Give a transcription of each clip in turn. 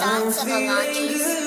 Thoughts of a launches.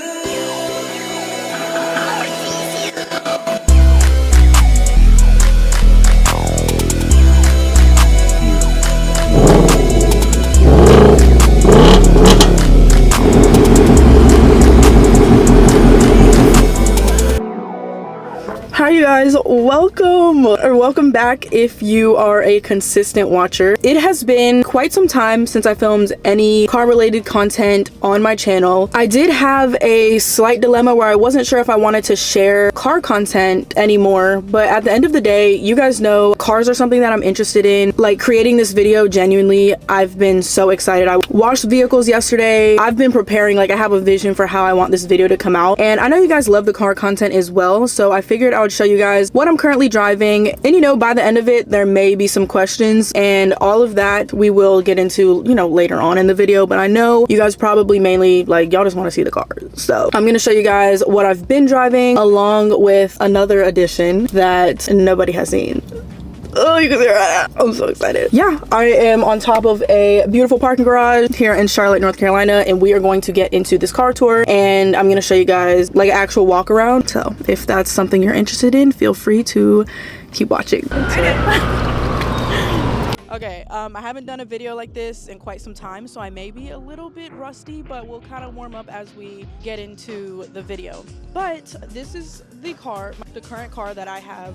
Hi you guys, welcome back if you are a consistent watcher. It has been quite some time since I filmed any car related content on my channel. I did have a slight dilemma where I wasn't sure if I wanted to share car content anymore, but at the end of the day, you guys know cars are something that I'm interested in. Like creating this video, genuinely, I've been so excited. I washed vehicles yesterday. I've been preparing, like I have a vision for how I want this video to come out, and I know you guys love the car content as well, so I figured I would show you guys what I'm currently driving, and you know, by the end of it there may be some questions, and all of that we will get into, you know, later on in the video. But I know you guys probably mainly like y'all just want to see the cars, so I'm gonna show you guys what I've been driving along with another addition that nobody has seen. Oh, you can see it right now. I'm so excited. Yeah, I am on top of a beautiful parking garage here in Charlotte, North Carolina, and we are going to get into this car tour, and I'm going to show you guys like an actual walk around. So if that's something you're interested in, feel free to keep watching. Okay, I haven't done a video like this in quite some time, so I may be a little bit rusty, but we'll kind of warm up as we get into the video. But this is the current car that I have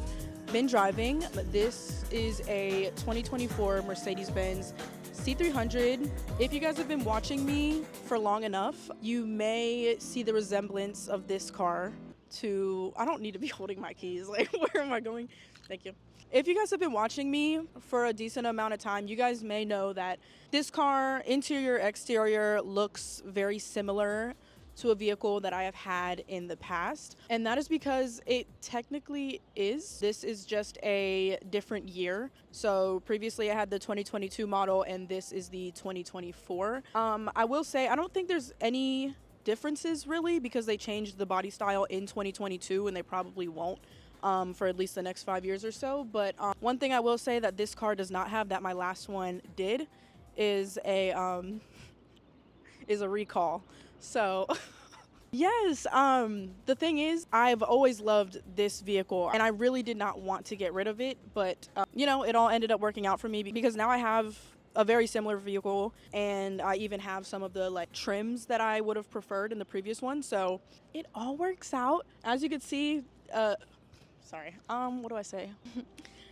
been driving. This is a 2024 Mercedes-Benz C300. If you guys have been watching me for long enough, you may see the resemblance of this car to, I don't need to be holding my keys, like where am I going? Thank you. If you guys have been watching me for a decent amount of time, you guys may know that this car, interior, exterior, looks very similar to a vehicle that I have had in the past, and that is because it technically is. This is just a different year. So previously I had the 2022 model, and this is the 2024. I will say I don't think there's any differences really, because they changed the body style in 2022, and they probably won't for at least the next 5 years or so. But one thing I will say that this car does not have that my last one did is a recall. So yes, the thing is, I've always loved this vehicle, and I really did not want to get rid of it, but you know, it all ended up working out for me because now I have a very similar vehicle, and I even have some of the like trims that I would have preferred in the previous one, so it all works out. As you can see, what do I say?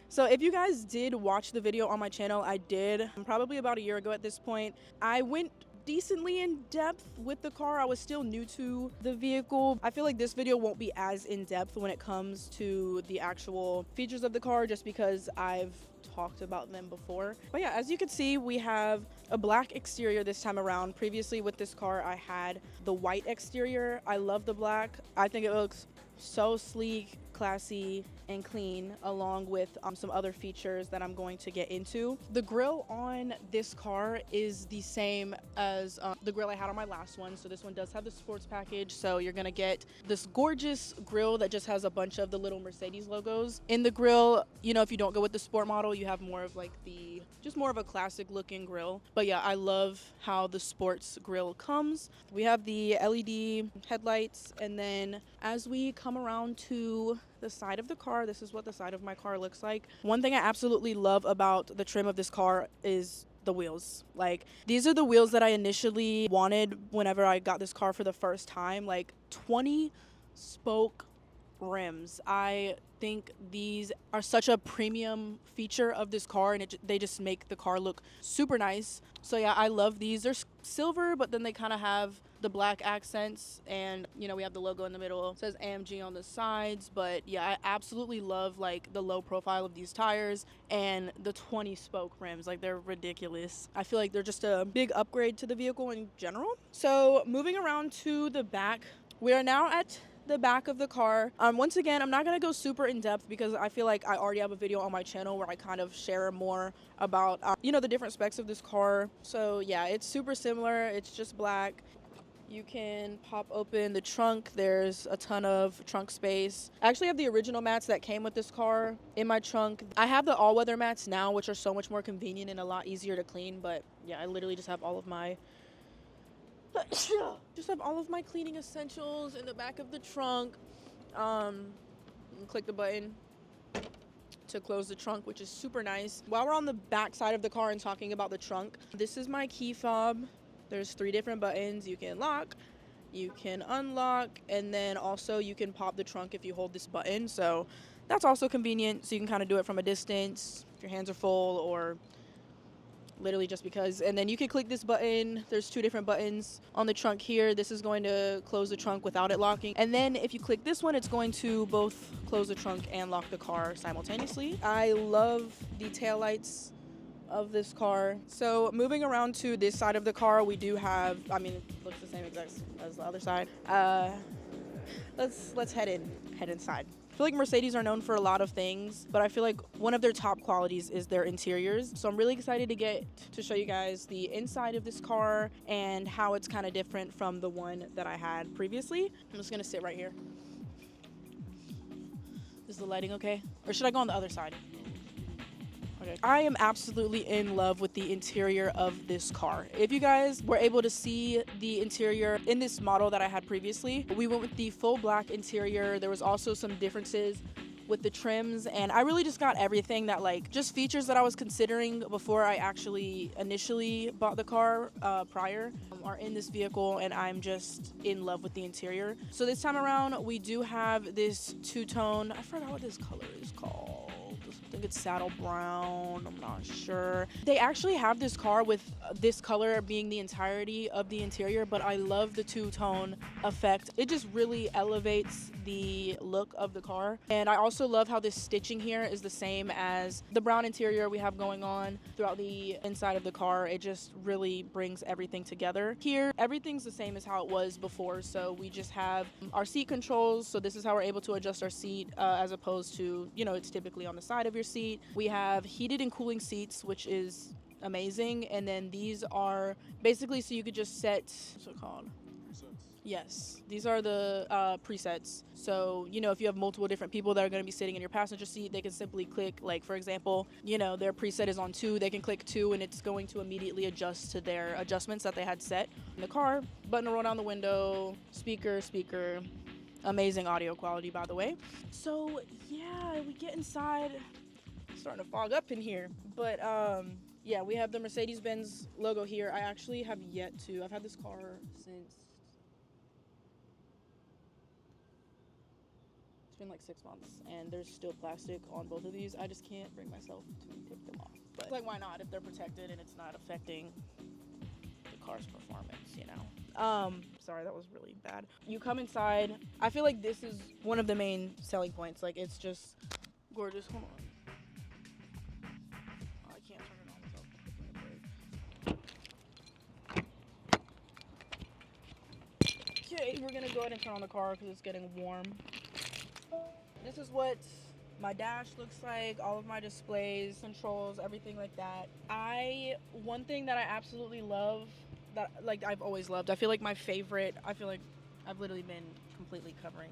So if you guys did watch the video on my channel, I did probably about a year ago at this point. I went decently in depth with the car. I was still new to the vehicle. I feel like this video won't be as in depth when it comes to the actual features of the car, just because I've talked about them before. But yeah, as you can see, we have a black exterior this time around. Previously with this car, I had the white exterior. I love the black. I think it looks so sleek, classy, and clean, along with some other features that I'm going to get into. The grille on this car is the same as the grille I had on my last one. So this one does have the sports package, so you're gonna get this gorgeous grille that just has a bunch of the little Mercedes logos in the grille. You know, if you don't go with the sport model, you have more of like the just more of a classic looking grille. But yeah, I love how the sports grille comes. We have the LED headlights, and then as we come around to the side of the car, this is what the side of my car looks like. One thing I absolutely love about the trim of this car is the wheels. Like, these are the wheels that I initially wanted whenever I got this car for the first time. Like 20 spoke rims. I think these are such a premium feature of this car, and they just make the car look super nice. So yeah, I love these. They're silver, but then they kind of have the black accents, and you know, we have the logo in the middle. It says AMG on the sides. But yeah, I absolutely love like the low profile of these tires and the 20 spoke rims. Like, they're ridiculous. I feel like they're just a big upgrade to the vehicle in general. So moving around to the back, we are now at the back of the car. Once again, I'm not gonna go super in depth because I feel like I already have a video on my channel where I kind of share more about you know, the different specs of this car. So yeah, it's super similar. It's just black. You can pop open the trunk. There's a ton of trunk space. I actually have the original mats that came with this car in my trunk. I have the all-weather mats now, which are so much more convenient and a lot easier to clean. But yeah, I literally just have all of my Just have all of my cleaning essentials in the back of the trunk. Click the button to close the trunk, which is super nice. While we're on the back side of the car and talking about the trunk, this is my key fob. There's 3 different buttons. You can lock, you can unlock, and then also you can pop the trunk if you hold this button. So that's also convenient. So you can kind of do it from a distance if your hands are full, or literally just because. And then you can click this button. There's 2 different buttons on the trunk here. This is going to close the trunk without it locking. And then if you click this one, it's going to both close the trunk and lock the car simultaneously. I love the taillights of this car. So moving around to this side of the car, we do have, I mean, it looks the same exact as the other side. Let's head inside. I feel like Mercedes are known for a lot of things, but I feel like one of their top qualities is their interiors. So I'm really excited to get to show you guys the inside of this car and how it's kind of different from the one that I had previously. I'm just gonna sit right here. Is the lighting okay? Or should I go on the other side? Okay. I am absolutely in love with the interior of this car. If you guys were able to see the interior in this model that I had previously, we went with the full black interior. There was also some differences with the trims, and I really just got everything that, like, just features that I was considering before I actually initially bought the car prior are in this vehicle, and I'm just in love with the interior. So this time around, we do have this two-tone, I forgot what this color is called. I think it's saddle brown, I'm not sure. They actually have this car with this color being the entirety of the interior, but I love the two-tone effect. It just really elevates the look of the car. And I also love how this stitching here is the same as the brown interior we have going on throughout the inside of the car. It just really brings everything together. Here, everything's the same as how it was before. So we just have our seat controls. So this is how we're able to adjust our seat as opposed to, you know, it's typically on the side of your seat. We have heated and cooling seats, which is amazing. And then these are basically so you could just set, what's it called? Yes, these are the presets. So, you know, if you have multiple different people that are going to be sitting in your passenger seat, they can simply click, like, for example, you know, their preset is on 2. They can click 2 and it's going to immediately adjust to their adjustments that they had set in the car. Button to roll down the window, speaker, amazing audio quality, by the way. So, yeah, we get inside. It's starting to fog up in here. But, yeah, we have the Mercedes-Benz logo here. I actually have yet to, I've had this car since, it's been like 6 months, and there's still plastic on both of these. I just can't bring myself to take them off. But like, why not if they're protected and it's not affecting the car's performance, you know? Sorry, that was really bad. You come inside. I feel like this is one of the main selling points. Like, it's just gorgeous. Hold on. Oh, I can't turn it on without clicking the brake. Okay, we're gonna go ahead and turn on the car because it's getting warm. This is what my dash looks like, all of my displays, controls, everything like that. One thing that I absolutely love, that, like, I've always loved, I feel like my favorite, I feel like I've literally been completely covering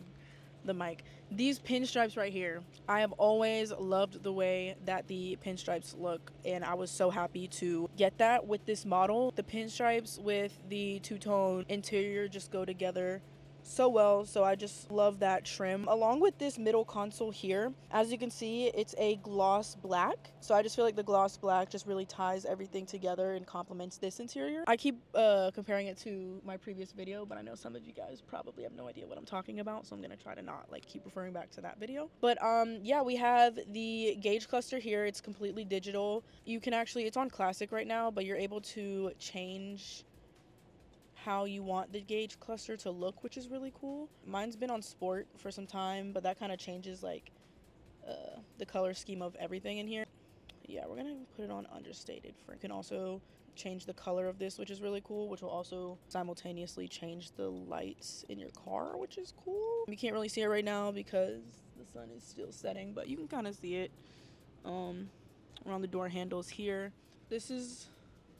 the mic. These pinstripes right here, I have always loved the way that the pinstripes look, and I was so happy to get that with this model. The pinstripes with the two-tone interior just go together so well, so I just love that trim. Along with this middle console here, as you can see, it's a gloss black, so I just feel like the gloss black just really ties everything together and complements this interior. I keep comparing it to my previous video, but I know some of you guys probably have no idea what I'm talking about, so I'm gonna try to not, like, keep referring back to that video. But yeah, we have the gauge cluster here. It's completely digital. You can actually, it's on classic right now, but you're able to change how you want the gauge cluster to look, which is really cool. Mine's been on sport for some time, but that kind of changes, like, the color scheme of everything in here. Yeah, we're gonna put it on understated. You can also change the color of this, which is really cool, which will also simultaneously change the lights in your car, which is cool. You can't really see it right now because the sun is still setting, but you can kind of see it around the door handles here. This is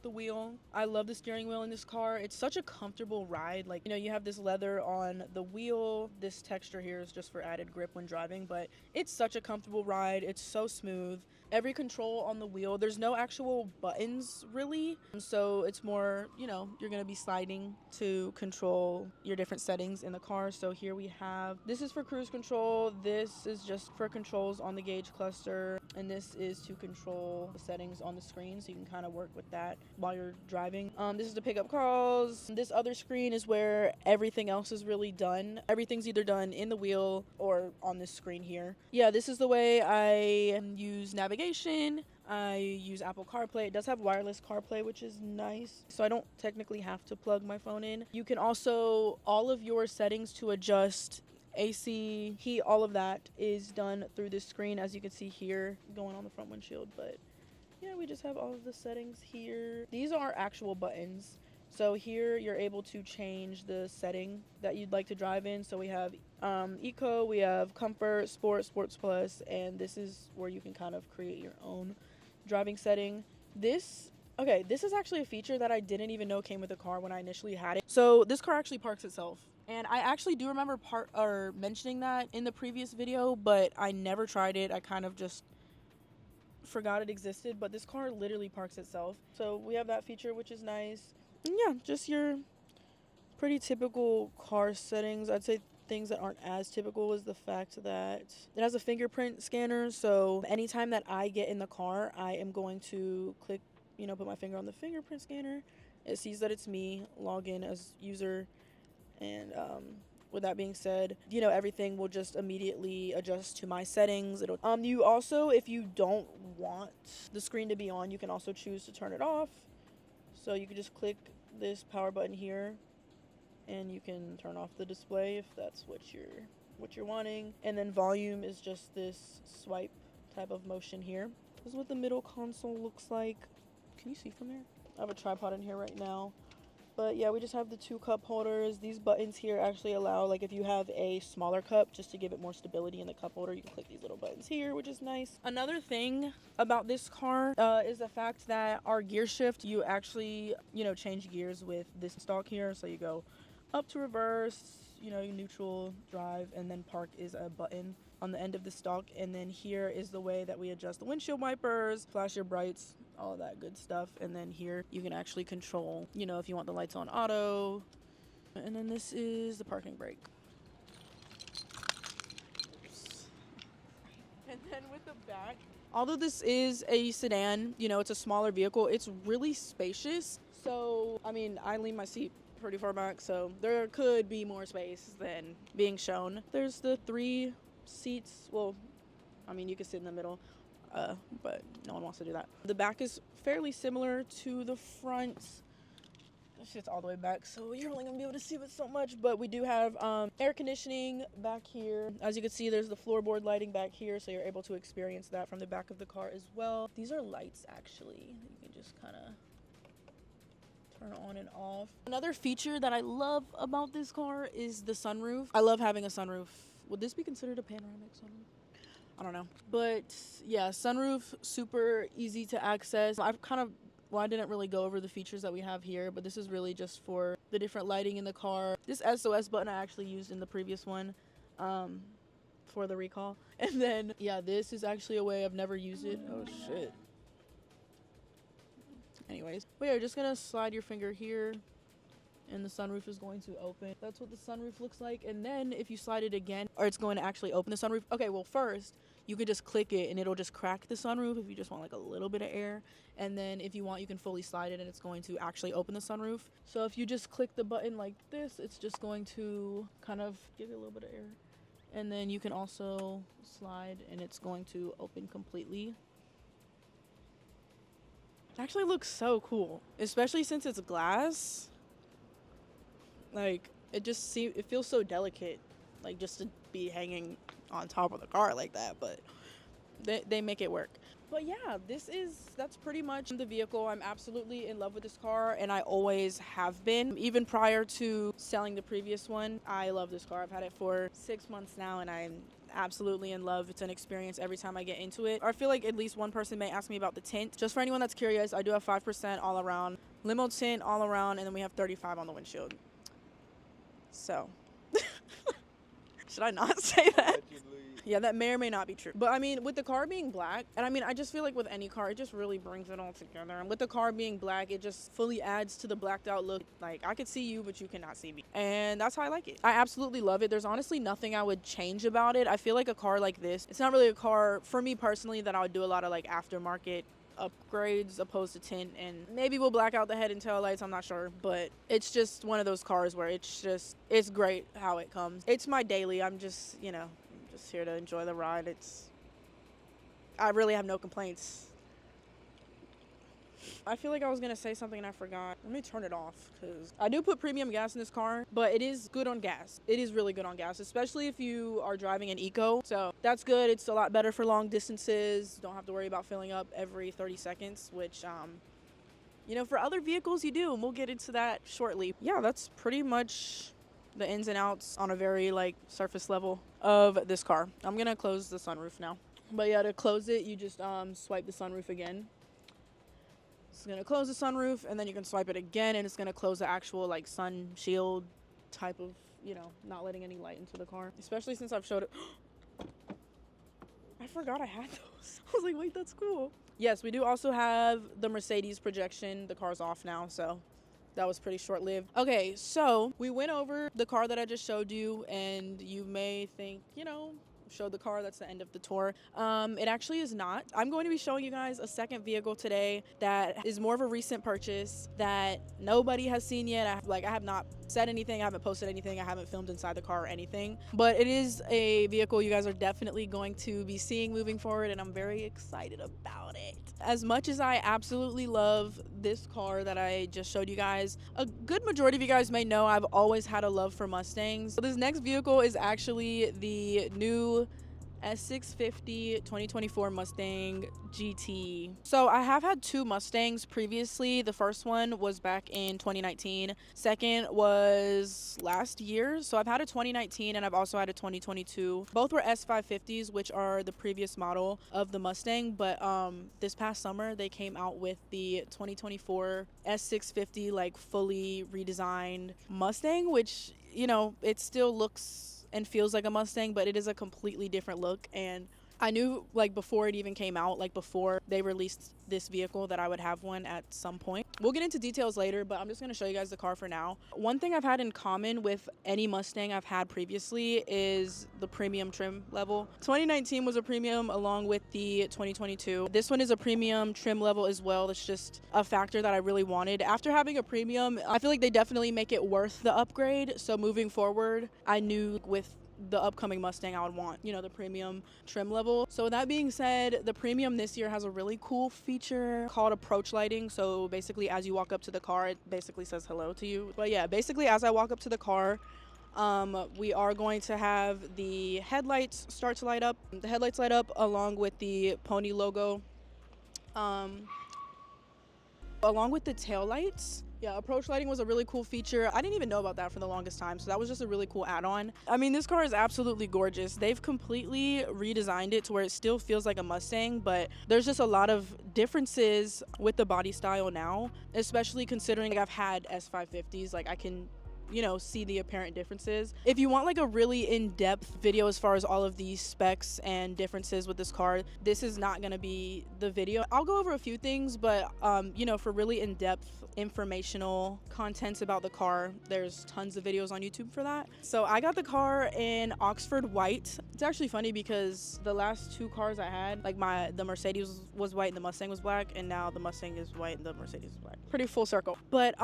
the wheel. I love the steering wheel in this car. It's such a comfortable ride. Like, you know, you have this leather on the wheel. This texture here is just for added grip when driving, but it's such a comfortable ride. It's so smooth. Every control on the wheel, there's no actual buttons really, so it's more, you know, you're gonna be sliding to control your different settings in the car. So here we have, this is for cruise control, this is just for controls on the gauge cluster, and this is to control the settings on the screen, so you can kind of work with that while you're driving. This is to pick up calls. This other screen is where everything else is really done. Everything's either done in the wheel or on this screen here. Yeah, this is the way I use navigation. I use Apple CarPlay. It does have wireless CarPlay, which is nice, so I don't technically have to plug my phone in. You can also, all of your settings to adjust AC, heat, all of that is done through this screen, as you can see here going on the front windshield. But yeah, we just have all of the settings here. These are actual buttons. So here you're able to change the setting that you'd like to drive in. So we have Eco, we have Comfort, Sport, Sports Plus, and this is where you can kind of create your own driving setting. This is actually a feature that I didn't even know came with the car when I initially had it. So this car actually parks itself. And I actually do remember mentioning that in the previous video, but I never tried it. I kind of just forgot it existed, but this car literally parks itself. So we have that feature, which is nice. And yeah, just your pretty typical car settings. I'd say things that aren't as typical is the fact that it has a fingerprint scanner. So anytime that I get in the car, I am going to click, you know, put my finger on the fingerprint scanner. It sees that it's me, log in as user, and with that being said, you know, everything will just immediately adjust to my settings. It'll you also, if you don't want the screen to be on, you can also choose to turn it off. So you can just click this power button here and you can turn off the display if that's what you're wanting. And then volume is just this swipe type of motion here. This is what the middle console looks like. Can you see from there? I have a tripod in here right now. But yeah, we just have the 2 cup holders. These buttons here actually allow, like, if you have a smaller cup, just to give it more stability in the cup holder, you can click these little buttons here, which is nice. Another thing about this car is the fact that our gear shift, you actually, you know, change gears with this stalk here. So you go up to reverse, you know, neutral, drive, and then park is a button on the end of the stalk. And then here is the way that we adjust the windshield wipers, flash your brights, all of that good stuff. And then here you can actually control, you know, if you want the lights on auto. And then this is the parking brake. Oops. And then with the back, although this is a sedan, you know, it's a smaller vehicle, it's really spacious. So I mean, I lean my seat pretty far back, so there could be more space than being shown. There's the 3 seats. Well, I mean, you could sit in the middle, but no one wants to do that. The back is fairly similar to the front. This shit's all the way back, so you're only gonna be able to see it so much. But we do have air conditioning back here. As you can see, there's the floorboard lighting back here, so you're able to experience that from the back of the car as well. These are lights, actually. You can just kind of turn on and off. Another feature that I love about this car is the sunroof. I love having a sunroof. Would this be considered a panoramic sunroof? I don't know. But yeah, sunroof, super easy to access. I didn't really go over the features that we have here, but this is really just for the different lighting in the car. This SOS button I actually used in the previous one for the recall. And then, yeah, this is actually a way I've never used it. Oh, shit. Anyways, but yeah, you're just gonna slide your finger here and the sunroof is going to open. That's what the sunroof looks like. And then if you slide it again, or it's going to actually open the sunroof. Okay, well, first you could just click it and it'll just crack the sunroof if you just want like a little bit of air. And then if you want, you can fully slide it and it's going to actually open the sunroof. So if you just click the button like this, it's just going to kind of give you a little bit of air. And then you can also slide and it's going to open completely. It actually looks so cool, especially since it's glass. Like, it feels so delicate, like, just to be hanging on top of the car like that, but they make it work. But yeah, that's pretty much the vehicle. I'm absolutely in love with this car, and I always have been. Even prior to selling the previous one, I love this car. I've had it for 6 months now, and I'm absolutely in love. It's an experience every time I get into it. I feel like at least one person may ask me about the tint. Just for anyone that's curious, I do have 5% all around, limo tint all around, and then we have 35 on the windshield. So, should I not say that? Yeah, that may or may not be true. But I mean, with the car being black, and I mean, I just feel like with any car, it just really brings it all together. And with the car being black, it just fully adds to the blacked out look. Like, I could see you, but you cannot see me. And that's how I like it. I absolutely love it. There's honestly nothing I would change about it. I feel like a car like this, it's not really a car, for me personally, that I would do a lot of like aftermarket upgrades opposed to tint, and maybe we'll black out the head and tail lights, I'm not sure, but it's just one of those cars where it's great how it comes. It's my daily. I'm just, you know, just here to enjoy the ride. I really have no complaints. I feel like I was gonna say something and I forgot. Let me turn it off, because I do put premium gas in this car, but it is good on gas. It is really good on gas, especially if you are driving an eco. So that's good. It's a lot better for long distances. Don't have to worry about filling up every 30 seconds, which, you know, for other vehicles you do, and we'll get into that shortly. Yeah, that's pretty much the ins and outs on a very like surface level of this car. I'm gonna close the sunroof now. But yeah, to close it, you just swipe the sunroof again. It's gonna close the sunroof, and then you can swipe it again, and it's gonna close the actual like sun shield type of, you know, not letting any light into the car. Especially since I've showed it. I forgot I had those. I was like, wait, that's cool. Yes, we do also have the Mercedes projection. The car's off now, so that was pretty short-lived. Okay, so we went over the car that I just showed you, and you may think, you know, showed the car, that's the end of the tour. It actually is not. I'm going to be showing you guys a second vehicle today that is more of a recent purchase that nobody has seen yet. I have not said anything, I haven't posted anything, I haven't filmed inside the car or anything, but it is a vehicle you guys are definitely going to be seeing moving forward, and I'm very excited about it. As much as I absolutely love this car that I just showed you guys, a good majority of you guys may know I've always had a love for Mustangs. So this next vehicle is actually the new S650 2024 Mustang GT. So I have had two Mustangs previously. The first one was back in 2019. Second was last year. So I've had a 2019 and I've also had a 2022. Both were S550s, which are the previous model of the Mustang. But this past summer, they came out with the 2024 S650, like fully redesigned Mustang, which, you know, it still looks and feels like a Mustang, but it is a completely different look. And I knew, like, before it even came out, like before they released this vehicle, that I would have one at some point. We'll get into details later, but I'm just going to show you guys the car for now. One thing I've had in common with any Mustang I've had previously is the premium trim level. 2019 was a premium along with the 2022. This one is a premium trim level as well. That's just a factor that I really wanted. After having a premium, I feel like they definitely make it worth the upgrade. So moving forward, I knew with the upcoming Mustang I would want, you know, the premium trim level. So with that being said, the premium this year has a really cool feature called approach lighting. So basically as you walk up to the car, it basically says hello to you. But yeah, basically as I walk up to the car, we are going to have the headlights start to light up. The headlights light up along with the Pony logo, along with the tail lights. Yeah, approach lighting was a really cool feature. I didn't even know about that for the longest time, so that was just a really cool add-on. I mean, this car is absolutely gorgeous. They've completely redesigned it to where it still feels like a Mustang, but there's just a lot of differences with the body style now, especially considering like, I've had S550s. Like, I can, you know, see the apparent differences. If you want like a really in-depth video as far as all of these specs and differences with this car, this is not going to be the video. I'll go over a few things, but you know, for really in-depth informational contents about the car, there's tons of videos on YouTube for that. So I got the car in Oxford white. It's actually funny because the last two cars I had, like the Mercedes was white and the Mustang was black, and now the Mustang is white and the Mercedes is black. Pretty full circle. But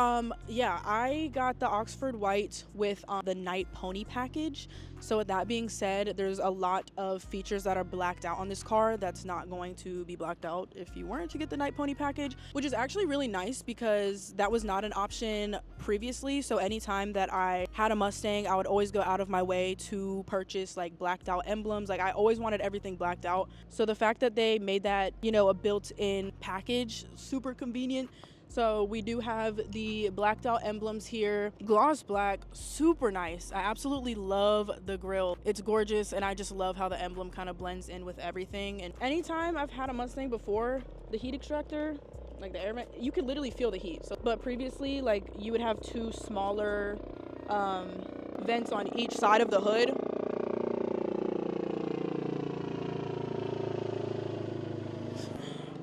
yeah, I got the Oxford white with the Night Pony package. So with that being said, there's a lot of features that are blacked out on this car that's not going to be blacked out if you weren't to get the Night Pony package, which is actually really nice because that was not an option previously. So anytime that I had a Mustang, I would always go out of my way to purchase like blacked out emblems. Like I always wanted everything blacked out. So the fact that they made that, you know, a built-in package, super convenient. So we do have the blacked out emblems here, gloss black, super nice. I absolutely love the grille. It's gorgeous, and I just love how the emblem kind of blends in with everything. And anytime I've had a Mustang before, the heat extractor, like the air vent, you could literally feel the heat. So, but previously, like, you would have two smaller vents on each side of the hood.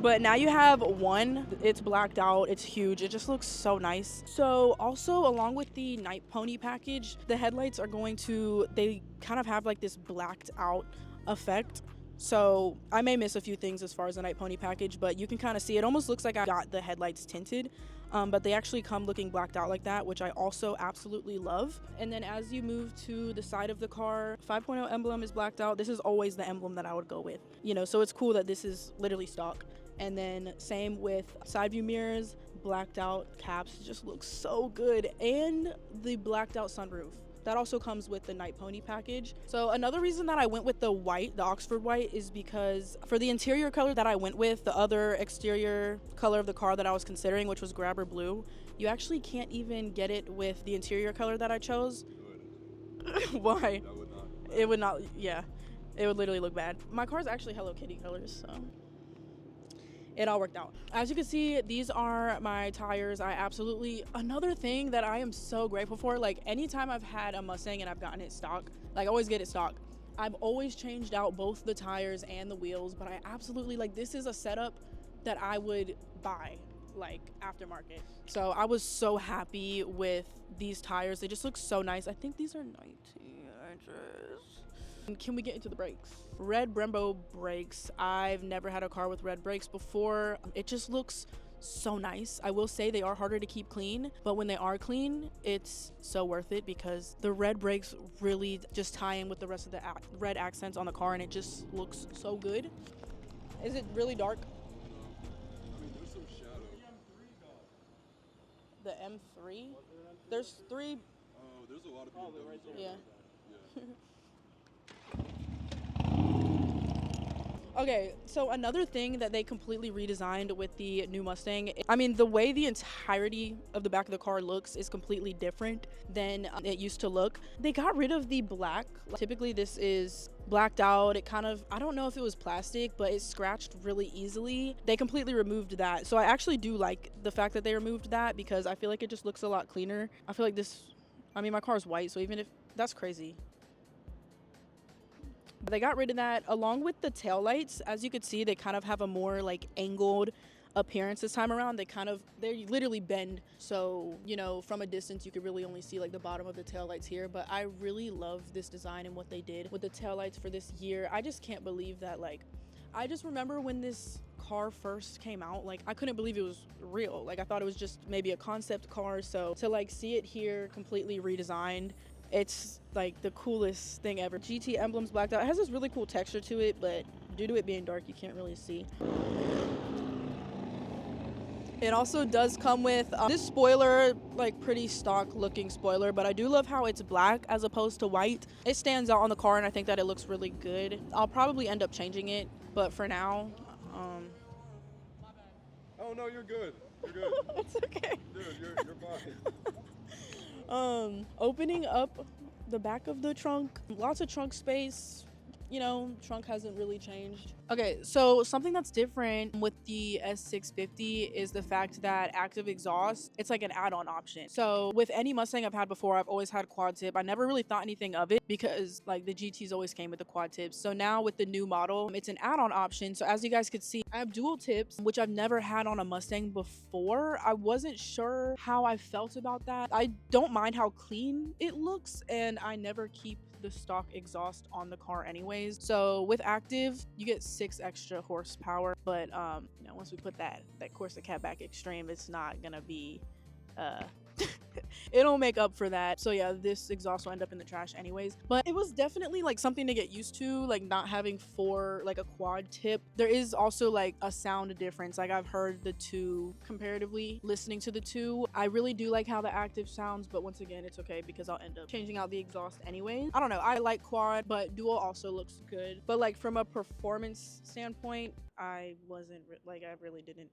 But now you have one. It's blacked out, it's huge, it just looks so nice. So also, along with the Night Pony package, the headlights are they kind of have like this blacked out effect. So I may miss a few things as far as the Night Pony package, but you can kind of see it almost looks like I got the headlights tinted. But they actually come looking blacked out like that, which I also absolutely love. And then as you move to the side of the car, 5.0 emblem is blacked out. This is always the emblem that I would go with, you know, so it's cool that this is literally stock. And then same with side view mirrors, blacked out caps, just looks so good. And the blacked out sunroof. That also comes with the Night Pony package. So another reason that I went with the white, the Oxford white, is because for the interior color that I went with, the other exterior color of the car that I was considering, which was grabber blue, you actually can't even get it with the interior color that I chose. Why? That would not. It would not, yeah. It would literally look bad. My car's actually Hello Kitty colors, so it all worked out. As you can see, these are my tires. Another thing that I am so grateful for, like anytime I've had a Mustang and I've gotten it stock, like I always get it stock, I've always changed out both the tires and the wheels, but I absolutely, like, this is a setup that I would buy, like, aftermarket. So I was so happy with these tires. They just look so nice. I think these are 19 inches. Can we get into the brakes? Red Brembo brakes. I've never had a car with red brakes before. It just looks so nice. I will say they are harder to keep clean, but when they are clean, it's so worth it because the red brakes really just tie in with the rest of the red accents on the car, and it just looks so good. Is it really dark? I mean, there's some shadow. The M3? There's three. Oh, there's a lot of BMWs right there. Yeah. Yeah. Okay, so another thing that they completely redesigned with the new Mustang, I mean, the way the entirety of the back of the car looks is completely different than it used to look. They got rid of the black. Typically this is blacked out. It kind of, I don't know if it was plastic, but it scratched really easily. They completely removed that. So I actually do like the fact that they removed that because I feel like it just looks a lot cleaner. I feel like this, I mean, my car is white, so even if, that's crazy. They got rid of that along with the taillights. As you could see, they kind of have a more like angled appearance this time around. They literally bend, so you know, from a distance you could really only see like the bottom of the taillights here. But I really love this design and what they did with the taillights for this year. I just can't believe that. Like, I just remember when this car first came out, like I couldn't believe it was real. Like I thought it was just maybe a concept car. So to like see it here completely redesigned, it's like the coolest thing ever. GT emblems blacked out. It has this really cool texture to it, but due to it being dark, you can't really see. It also does come with this spoiler, like pretty stock looking spoiler, but I do love how it's black as opposed to white. It stands out on the car and I think that it looks really good. I'll probably end up changing it, but for now, Oh no, you're good. You're good. it's okay. Dude, you're fine. Opening up the back of the trunk, lots of trunk space. You know, trunk hasn't really changed. Okay, so something that's different with the S650 is the fact that active exhaust, it's like an add-on option. So with any Mustang I've had before, I've always had quad tip. I never really thought anything of it because like the GTs always came with the quad tips. So now with the new model, it's an add-on option. So as you guys could see, I have dual tips, which I've never had on a Mustang before. I wasn't sure how I felt about that. I don't mind how clean it looks, and I never keep the stock exhaust on the car anyways. So with active, you get 6 extra horsepower, but you know, once we put that Corsa Cat back extreme, it's not gonna be it'll make up for that. So yeah, this exhaust will end up in the trash anyways, but it was definitely like something to get used to, like not having like a quad tip. There is also like a sound difference. Like I've heard the two comparatively, listening to the two. I really do like how the active sounds, but once again, it's okay because I'll end up changing out the exhaust anyways. I don't know, I like quad, but dual also looks good. But like from a performance standpoint, I wasn't like, I really didn't.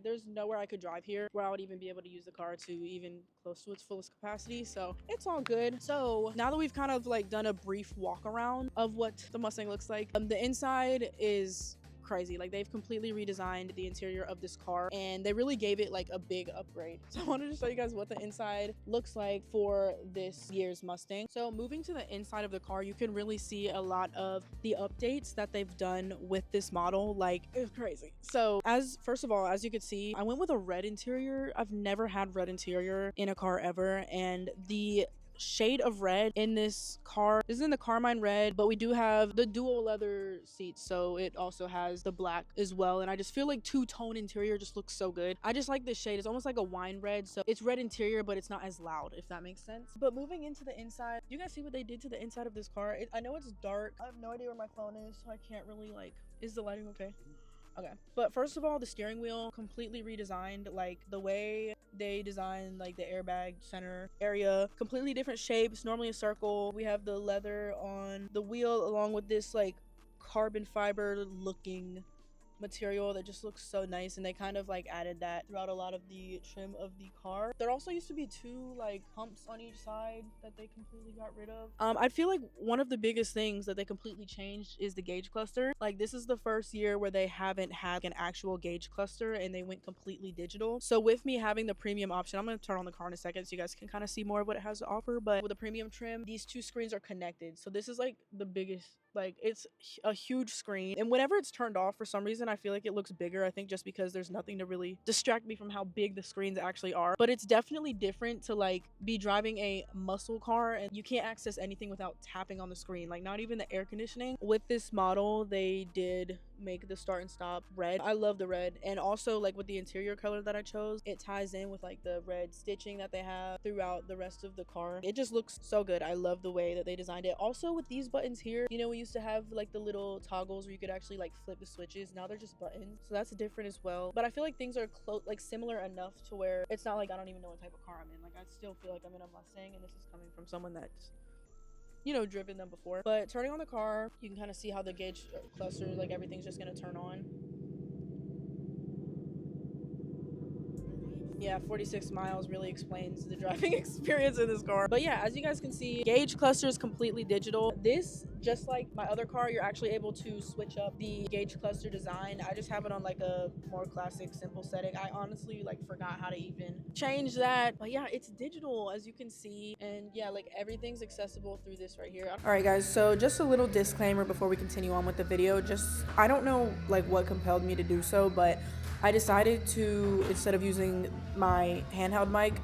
There's nowhere I could drive here where I would even be able to use the car to even close to its fullest capacity. So it's all good. So now that we've kind of like done a brief walk around of what the Mustang looks like, the inside is crazy. Like, they've completely redesigned the interior of this car and they really gave it like a big upgrade. So I wanted to show you guys what the inside looks like for this year's Mustang. So moving to the inside of the car, you can really see a lot of the updates that they've done with this model. Like, it's crazy. So first of all, as you can see, I went with a red interior. I've never had red interior in a car ever, and the shade of red in this car is in the carmine red, but we do have the dual leather seats, so it also has the black as well. And I just feel like two-tone interior just looks so good. I just like this shade. It's almost like a wine red, so it's red interior, but it's not as loud, if that makes sense. But moving into the inside, you guys see what they did to the inside of this car? I know it's dark. I have no idea where my phone is, so I can't really like, is the lighting okay? Okay, but first of all, the steering wheel completely redesigned. Like, the way they designed like the airbag center area, completely different shapes. Normally a circle. We have the leather on the wheel along with this like carbon fiber looking material that just looks so nice, and they kind of like added that throughout a lot of the trim of the car. There also used to be two like humps on each side that they completely got rid of. I feel like one of the biggest things that they completely changed is the gauge cluster. Like, this is the first year where they haven't had an actual gauge cluster and they went completely digital. So with me having the premium option, I'm going to turn on the car in a second so you guys can kind of see more of what it has to offer. But with the premium trim, these two screens are connected, so this is like the biggest, like, it's a huge screen. And whenever it's turned off, for some reason I feel like it looks bigger. I think just because there's nothing to really distract me from how big the screens actually are. But it's definitely different to like be driving a muscle car and you can't access anything without tapping on the screen, like not even the air conditioning. With this model, they did make the start and stop red. I love the red, and also like with the interior color that I chose, it ties in with like the red stitching that they have throughout the rest of the car. It just looks so good. I love the way that they designed it. Also with these buttons here, you know, we used to have like the little toggles where you could actually like flip the switches. Now they're just buttons, so that's different as well. But I feel like things are like similar enough to where it's not like I don't even know what type of car I'm in. Like, I still feel like I'm in a Mustang, and this is coming from someone that's, you know, driven them before. But turning on the car, you can kind of see how the gauge cluster, like everything's just gonna turn on. Yeah, 46 miles really explains the driving experience in this car. But yeah, as you guys can see, gauge cluster is completely digital. This, just like my other car, you're actually able to switch up the gauge cluster design. I just have it on like a more classic, simple setting. I honestly like forgot how to even change that. But yeah, it's digital, as you can see. And yeah, like everything's accessible through this right here. All right, guys, so just a little disclaimer before we continue on with the video. I don't know like what compelled me to do so, but I decided to, instead of using my handheld mic,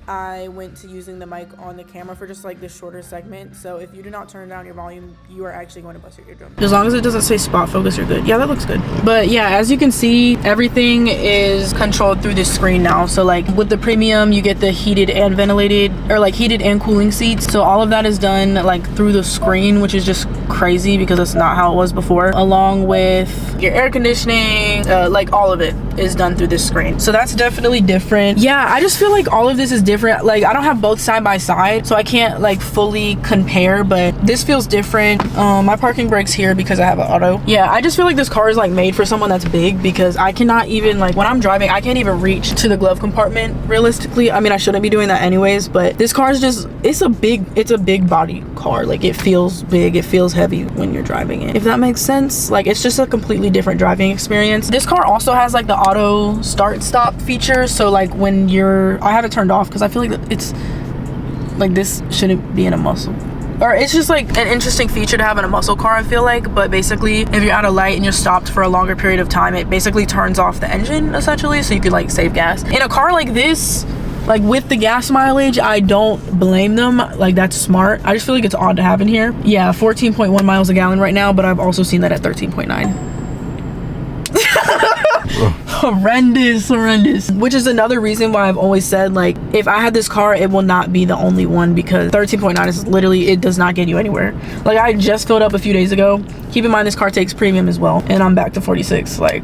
I went to using the mic on the camera for just like this shorter segment. So if you do not turn down your volume, you are actually going to bust your eardrum. As long as it doesn't say spot focus, you're good. Yeah, that looks good. But yeah, as you can see, everything is controlled through this screen now. So like with the premium, you get the heated and ventilated, or like heated and cooling seats. So all of that is done like through the screen, which is just crazy because that's not how it was before. Along with your air conditioning, like all of it is done through this screen. So that's definitely different. Yeah, I just feel like all of this is different. Like, I don't have both side by side, so I can't like fully compare, but this feels different. My parking brake's here because I have an auto. Yeah, I just feel like this car is like made for someone that's big, because I cannot even, like, when I'm driving, I can't even reach to the glove compartment realistically. I mean, I shouldn't be doing that anyways, but this car is just, it's a big body car. Like, it feels big, it feels heavy when you're driving it, if that makes sense. Like, it's just a completely different driving experience. This car also has like the auto start stop feature, so like when I have it turned off because I feel like it's like this shouldn't be in a muscle, or it's just like an interesting feature to have in a muscle car, I feel like. But basically, if you're at a light and you're stopped for a longer period of time, it basically turns off the engine essentially, so you could like save gas. In a car like this, like with the gas mileage, I don't blame them. Like, that's smart. I just feel like it's odd to have in here. Yeah, 14.1 miles a gallon right now, but I've also seen that at 13.9. horrendous, which is another reason why I've always said, like, if I had this car, it will not be the only one, because 13.9 is literally, it does not get you anywhere. Like, I just filled up a few days ago. Keep in mind, this car takes premium as well, and I'm back to 46. Like,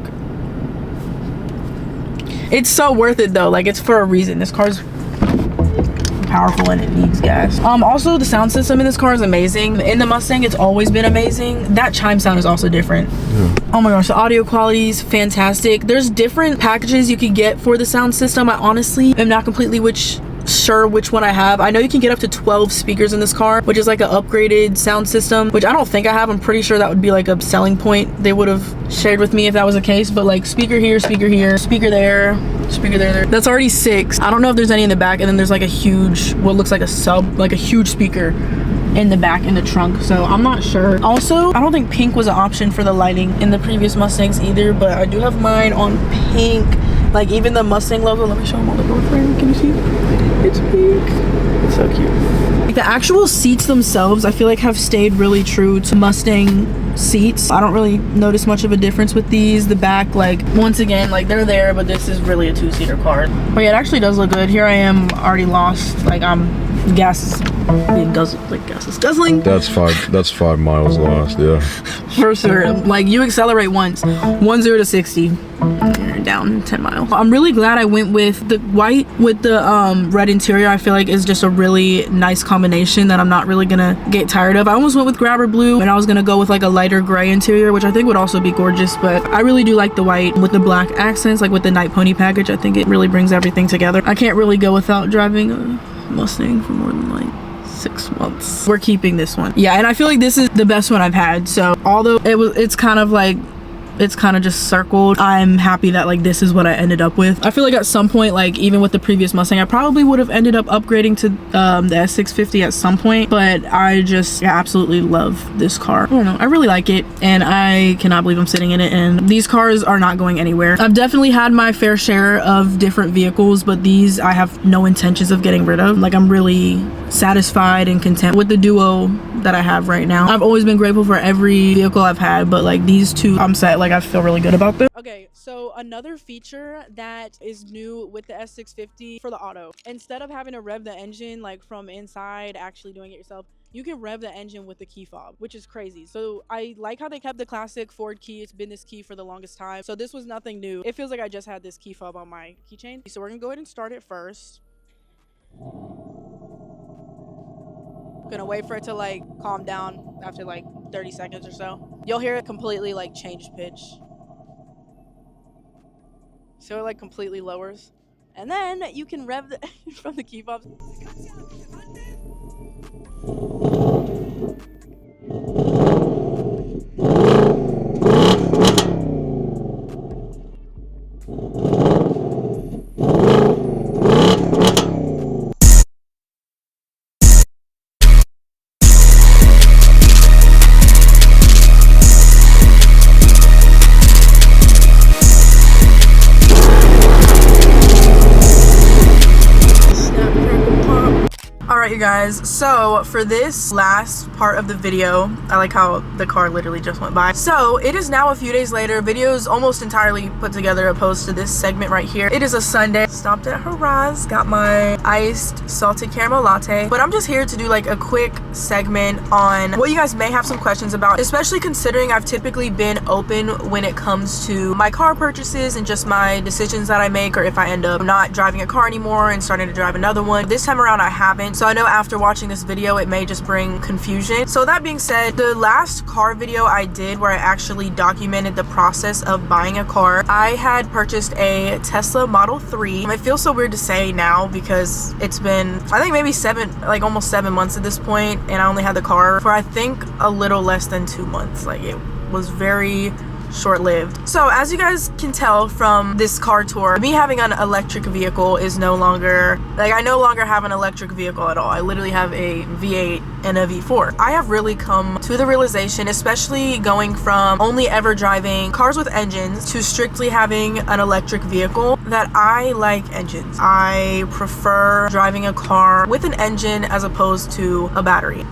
it's so worth it though. Like, it's for a reason. This car's powerful and it needs gas. Also the sound system in this car is amazing. In the Mustang, it's always been amazing. That chime sound is also different. Yeah. Oh my gosh, the audio quality is fantastic. There's different packages you can get for the sound system. I honestly am not completely sure which one I have. I know you can get up to 12 speakers in this car, which is like an upgraded sound system, which I don't think I have. I'm pretty sure that would be like a selling point they would have shared with me if that was the case. But like speaker here, speaker here, speaker there, speaker there. That's already 6. I don't know if there's any in the back, and then there's like a huge, what looks like a sub, like a huge speaker in the back in the trunk, so I'm not sure. Also, I don't think pink was an option for the lighting in the previous Mustangs either, but I do have mine on pink. Like even the Mustang logo, let me show them on the door frame. Can you see? It's pink. It's so cute. Like the actual seats themselves, I feel like have stayed really true to Mustang seats. I don't really notice much of a difference with these. The back, like once again, like they're there, but this is really a 2-seater car. But yeah, it actually does look good. Here I am already lost. Like gas is being guzzled, like gas is guzzling. That's 5 miles lost, yeah. For sure. Like you accelerate once, 0 to 60, you're down 10 miles. I'm really glad I went with the white with the red interior. I feel like is just a really nice combination that I'm not really gonna get tired of. I almost went with grabber blue, and I was gonna go with like a lighter gray interior, which I think would also be gorgeous, but I really do like the white with the black accents, like with the night pony package. I think it really brings everything together. I can't really go without driving a Mustang for more than like 6 months. We're keeping this one. Yeah, and I feel like this is the best one I've had. So although it's kind of just circled, I'm happy that like this is what I ended up with. I feel like at some point, like even with the previous Mustang, I probably would have ended up upgrading to the S650 at some point, but I just absolutely love this car. I don't know, I really like it, and I cannot believe I'm sitting in it, and these cars are not going anywhere. I've definitely had my fair share of different vehicles, but these I have no intentions of getting rid of. Like I'm really satisfied and content with the duo that I have right now. I've always been grateful for every vehicle I've had, but like these two, I'm set. Like I feel really good about them. Okay, so another feature that is new with the S650 for the auto, instead of having to rev the engine like from inside, actually doing it yourself, you can rev the engine with the key fob, which is crazy. So I like how they kept the classic Ford key. It's been this key for the longest time, so this was nothing new. It feels like I just had this key fob on my keychain. So we're gonna go ahead and start it first. Gonna wait for it to like calm down after like 30 seconds or so. You'll hear it completely like change pitch. So it like completely lowers. And then you can rev the from the key fob. You guys, so for this last part of the video, I like how the car literally just went by. So it is now a few days later. Video is almost entirely put together opposed to this segment right here. It is a Sunday. Stopped at Haraz, got my iced salted caramel latte, but I'm just here to do like a quick segment on what you guys may have some questions about, especially considering I've typically been open when it comes to my car purchases and just my decisions that I make, or if I end up not driving a car anymore and starting to drive another one. This time around I haven't, so I know after watching this video it may just bring confusion. So that being said, the last car video I did where I actually documented the process of buying a car, I had purchased a Tesla Model 3. It feels so weird to say now because it's been, I think maybe almost 7 months at this point, and I only had the car for I think a little less than 2 months. Like it was very short-lived. So as you guys can tell from this car tour, me having an electric vehicle is no longer, like I no longer have an electric vehicle at all. I literally have a V8 and a V4. I have really come to the realization, especially going from only ever driving cars with engines to strictly having an electric vehicle, that I like engines. I prefer driving a car with an engine as opposed to a battery.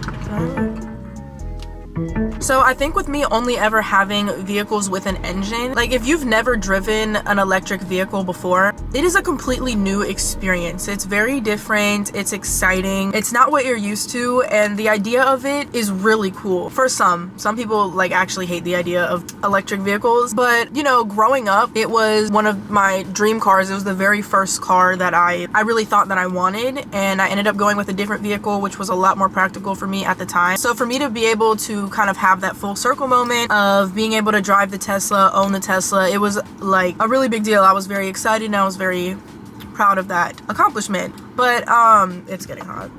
So I think with me only ever having vehicles with an engine, like if you've never driven an electric vehicle before, it is a completely new experience. It's very different, it's exciting, it's not what you're used to, and the idea of it is really cool. For some people like actually hate the idea of electric vehicles, but you know, growing up, it was one of my dream cars. It was the very first car that I really thought that I wanted, and I ended up going with a different vehicle, which was a lot more practical for me at the time. So for me to be able to kind of have that full circle moment of being able to drive the Tesla, own the Tesla, it was like a really big deal. I was very excited and I was very proud of that accomplishment. But it's getting hot.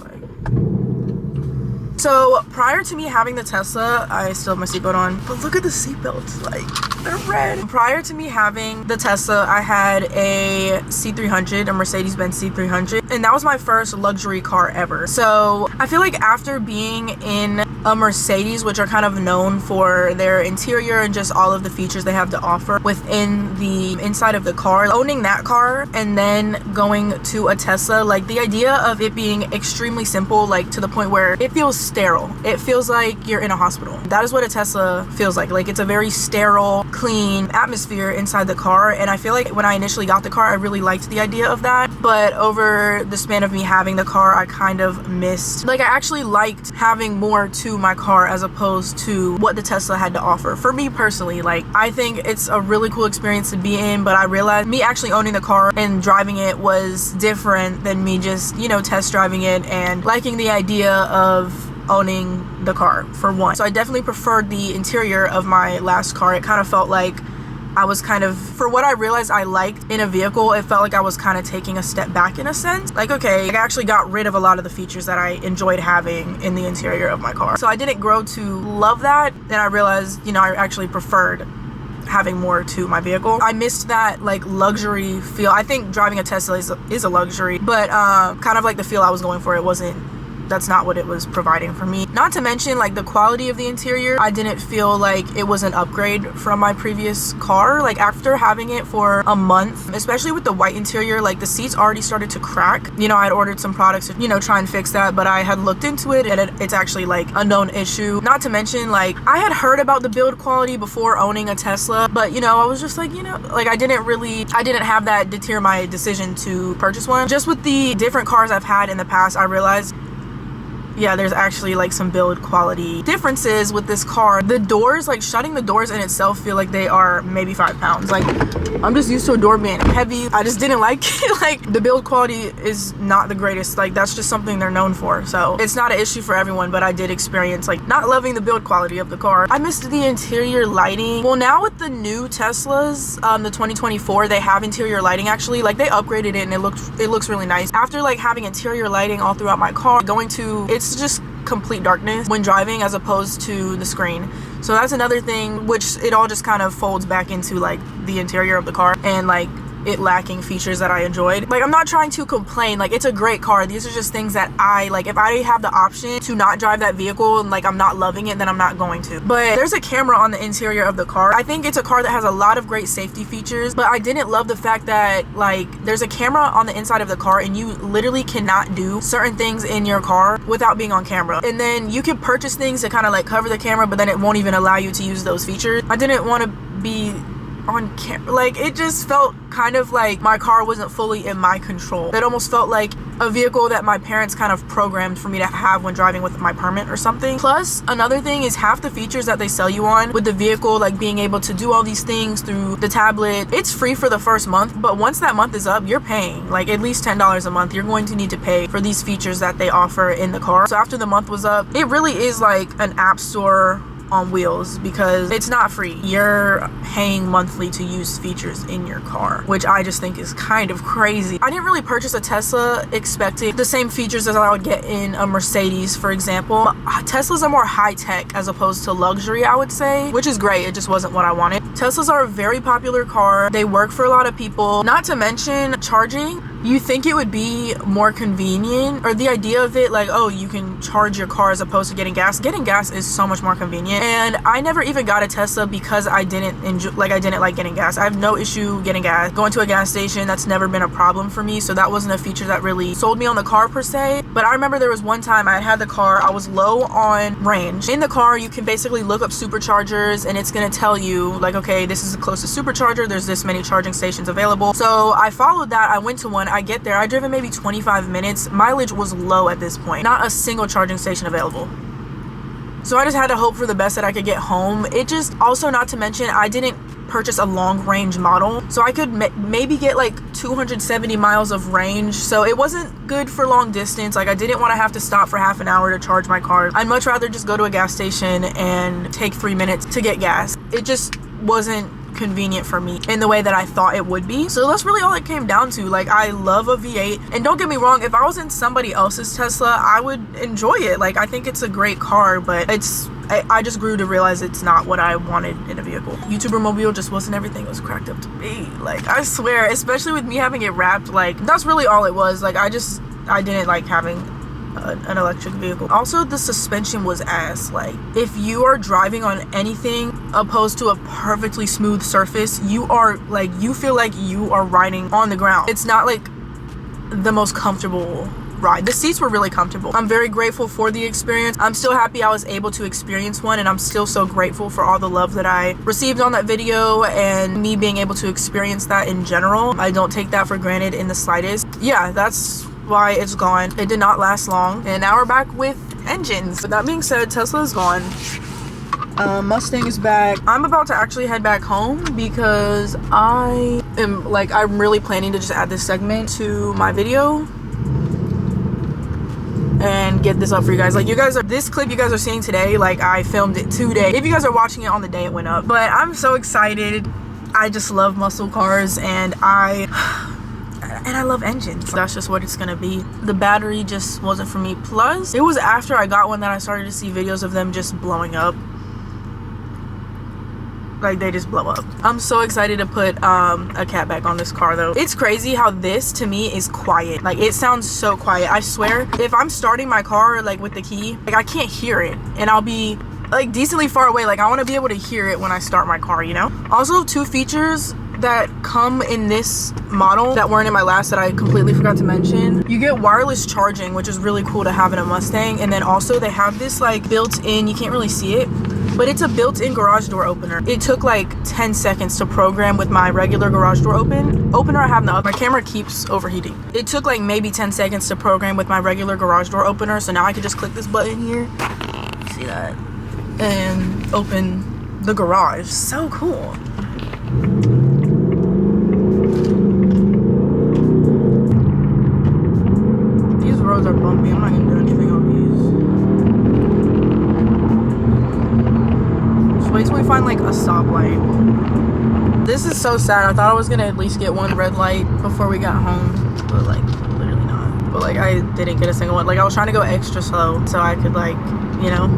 So prior to me having the Tesla, I still have my seatbelt on, but look at the seatbelts, like they're red. Prior to me having the Tesla, I had a C300, a Mercedes-Benz C300, and that was my first luxury car ever. So I feel like after being in a Mercedes, which are kind of known for their interior and just all of the features they have to offer within the inside of the car, owning that car and then going to a Tesla, like the idea of it being extremely simple, like to the point where it feels sterile. It feels like you're in a hospital. That is what a Tesla feels like. Like it's a very sterile, clean atmosphere inside the car, and I feel like when I initially got the car, I really liked the idea of that, but over the span of me having the car, I kind of missed, like I actually liked having more to my car as opposed to what the Tesla had to offer. For me personally, like I think it's a really cool experience to be in, but I realized me actually owning the car and driving it was different than me just, you know, test driving it and liking the idea of owning the car, for one. So I definitely preferred the interior of my last car. It kind of felt like I was kind of, for what I realized I liked in a vehicle, it felt like I was kind of taking a step back in a sense. Like, okay, I actually got rid of a lot of the features that I enjoyed having in the interior of my car. So I didn't grow to love that, and I realized, you know, I actually preferred having more to my vehicle. I missed that like luxury feel. I think driving a Tesla is a luxury, but kind of like the feel I was going for, that's not what it was providing for me. Not to mention like the quality of the interior, I didn't feel like it was an upgrade from my previous car. Like after having it for a month, especially with the white interior, like the seats already started to crack. You know, I had ordered some products to, you know, try and fix that, but I had looked into it and it's actually like a known issue. Not to mention, like I had heard about the build quality before owning a Tesla, but you know, I was just like, you know, like I didn't have that deter my decision to purchase one. Just with the different cars I've had in the past, I realized, yeah, there's actually like some build quality differences with this car. The doors, like shutting the doors in itself, feel like they are maybe 5 pounds. Like I'm just used to a door being heavy. I just didn't like it. Like the build quality is not the greatest. Like that's just something they're known for. So it's not an issue for everyone, but I did experience like not loving the build quality of the car. I missed the interior lighting. Well, now with the new Teslas, the 2024, they have interior lighting actually. Like they upgraded it and it looks really nice. After like having interior lighting all throughout my car, it's just complete darkness when driving as opposed to the screen. So that's another thing, which it all just kind of folds back into like the interior of the car and like it lacking features that I enjoyed. Like I'm not trying to complain, like it's a great car. These are just things that I like. If I have the option to not drive that vehicle and like I'm not loving it, then I'm not going to. But there's a camera on the interior of the car. I think it's a car that has a lot of great safety features, but I didn't love the fact that like there's a camera on the inside of the car and you literally cannot do certain things in your car without being on camera. And then you can purchase things to kind of like cover the camera, but then it won't even allow you to use those features. I didn't want to be on camera. Like it just felt kind of like my car wasn't fully in my control. It almost felt like a vehicle that my parents kind of programmed for me to have when driving with my permit or something. Plus another thing is half the features that they sell you on with the vehicle, like being able to do all these things through the tablet, it's free for the first month, but once that month is up, you're paying like at least $10 a month. You're going to need to pay for these features that they offer in the car. So after the month was up, it really is like an app store on wheels because it's not free. You're paying monthly to use features in your car, which I just think is kind of crazy. I didn't really purchase a Tesla expecting the same features as I would get in a Mercedes, for example. Teslas are more high-tech as opposed to luxury, I would say, which is great. It just wasn't what I wanted. Teslas are a very popular car. They work for a lot of people. Not to mention charging. you think it would be more convenient, or the idea of it, like, oh, you can charge your car as opposed to getting gas. Getting gas is so much more convenient, and I never even got a Tesla because I didn't like getting gas. I have no issue getting gas. Going to a gas station, that's never been a problem for me, so that wasn't a feature that really sold me on the car per se. But I remember there was one time I had the car, I was low on range. In the car, you can basically look up superchargers, and it's gonna tell you, like, okay, this is the closest supercharger, there's this many charging stations available. So I followed that, I went to one, I get there, I driven maybe 25 minutes, mileage was low at this point, not a single charging station available. So I just had to hope for the best that I could get home. It just, also not to mention, I didn't purchase a long range model, so I could maybe get like 270 miles of range, so it wasn't good for long distance. Like, I didn't want to have to stop for half an hour to charge my car. I'd much rather just go to a gas station and take 3 minutes to get gas. It just wasn't convenient for me in the way that I thought it would be. So that's really all it came down to. Like, I love a V8, and don't get me wrong, if I was in somebody else's Tesla, I would enjoy it. Like, I think it's a great car, but I just grew to realize it's not what I wanted in a vehicle. YouTuber mobile just wasn't everything it was cracked up to be. Like, I swear, especially with me having it wrapped, like, that's really all it was. Like, I didn't like having an electric vehicle. Also, the suspension was ass. Like, if you are driving on anything opposed to a perfectly smooth surface, you feel like you are riding on the ground. It's not like the most comfortable ride. The seats were really comfortable. I'm very grateful for the experience. I'm still happy I was able to experience one, and I'm still so grateful for all the love that I received on that video and me being able to experience that in general. I don't take that for granted in the slightest. Yeah, that's why it's gone. It did not last long, and now we're back with engines. But that being said, Tesla is gone. Mustang is back. I'm about to actually head back home because I'm really planning to just add this segment to my video and get this up for you guys. Like, this clip you guys are seeing today, like, I filmed it today. If you guys are watching it on the day it went up. But I'm so excited. I just love muscle cars, and I love engines. That's just what it's gonna be. The battery just wasn't for me. Plus, it was after I got one that I started to see videos of them just blowing up. Like, they just blow up. I'm so excited to put a cat back on this car though. It's crazy how this to me is quiet. Like, it sounds so quiet. I swear, if I'm starting my car like with the key, like, I can't hear it, and I'll be like decently far away. Like, I want to be able to hear it when I start my car, you know? Also, 2 features that come in this model that weren't in my last that I completely forgot to mention. You get wireless charging, which is really cool to have in a Mustang, and then also they have this like built-in, you can't really see it, but it's a built-in garage door opener. It took like 10 seconds to program with my regular garage door opener I have now. My camera keeps overheating. It took like maybe 10 seconds to program with my regular garage door opener, so now I can just click this button here, see that, and open the garage. So cool. These roads are bumpy. I'm not gonna do anything on these. Just wait till we find like a stoplight. This is so sad. I thought I was gonna at least get one red light before we got home, but like literally not. But like, I didn't get a single one. Like, I was trying to go extra slow so I could, like, you know.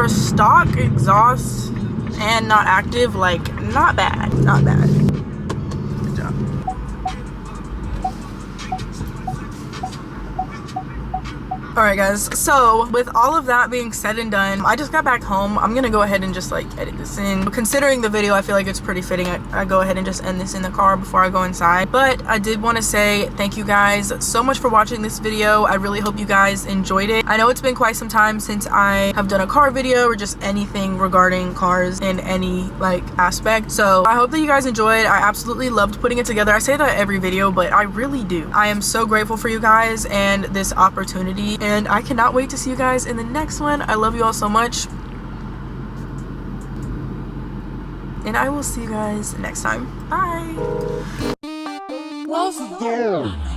Stock exhaust and not active, like, not bad. Good job. Alright guys, so with all of that being said and done, I just got back home. I'm gonna go ahead and just like edit this in. Considering the video, I feel like it's pretty fitting I go ahead and just end this in the car before I go inside. But I did want to say thank you guys so much for watching this video. I really hope you guys enjoyed it. I know it's been quite some time since I have done a car video or just anything regarding cars in any like aspect, so I hope that you guys enjoyed. I absolutely loved putting it together. I say that every video, but I really do. I am so grateful for you guys and this opportunity, and I cannot wait to see you guys in the next one. I love you all so much. and I will see you guys next time. Bye. Close the door.